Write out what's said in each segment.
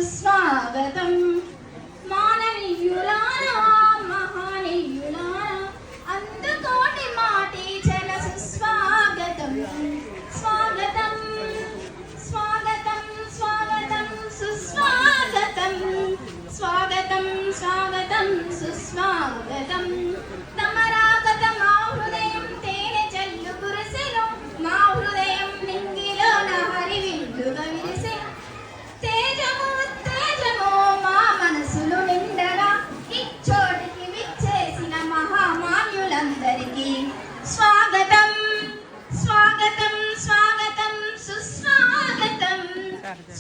స్వాగతం మాననీయులారా మహానీయులారా అందుకోటి మాటి చల సుస్వాగతం స్వాగతం స్వాగతం స్వాగతం సుస్వాగతం స్వాగతం స్వాగతం సుస్వాగతం తమరాగత మా హృదయం తేనె చల్లు కురిసెను మా హృదయం నింగిలో హరి విందుగా విరిసెను తేజము తేజము మా మనసులు నిండగా ఇచ్చోటికి విచ్చేసిన మహామాన్యులందరికీ స్వాగతం స్వాగతం స్వాగతం సుస్వాగతం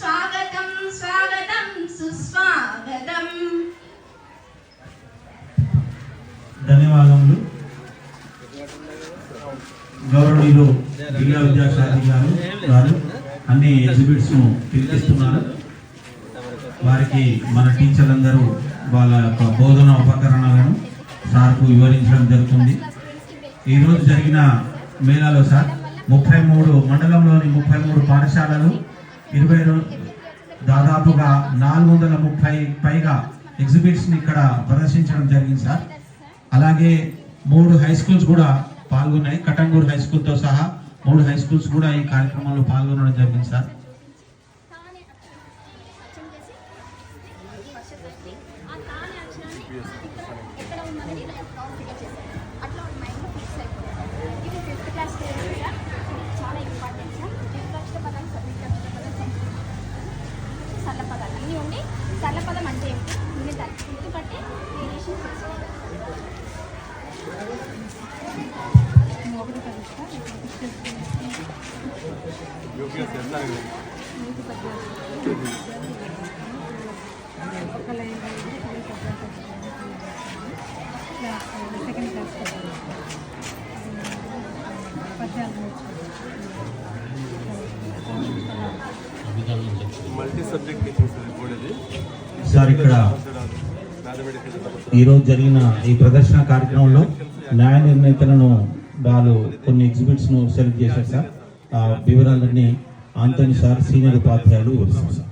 స్వాగతం స్వాగతం సుస్వాగతం. ధన్యవాదములు. గౌరవనీయులు జిల్లా విద్యాశాఖ గారు అన్ని ఎగ్జిబిట్స్ ను పిలిపిస్తున్నారు. వారికి మన టీచర్లందరూ వాళ్ళ యొక్క బోధన ఉపకరణాలను సార్కు వివరించడం జరుగుతుంది. ఈరోజు జరిగిన మేళాలో సార్ 33 మండలంలోని 33 పాఠశాలలు 20 దాదాపుగా 430 పైగా ఎగ్జిబిట్స్ని ఇక్కడ ప్రదర్శించడం జరిగింది సార్. అలాగే 3 హై స్కూల్స్ కూడా పాల్గొన్నాయి. కటంగూరు హై స్కూల్తో సహా 3 హై స్కూల్స్ కూడా ఈ కార్యక్రమంలో పాల్గొనడం జరిగింది సార్. సరళపదం అంటే గుర్తుపట్టి మల్టీ సబ్జెక్ట్ టీచింగ్ సార్ ఇక్కడ ఈరోజు జరిగిన ఈ ప్రదర్శన కార్యక్రమంలో న్యాయ నిర్ణేతలను వాళ్ళు కొన్ని ఎగ్జిబిట్స్ ను సెలెక్ట్ చేశారు సార్. ఆ వివరాలన్నీ ఆంటోనీ సార్ సీనియర్ ఉపాధ్యాయులు వివరిస్తారు సార్.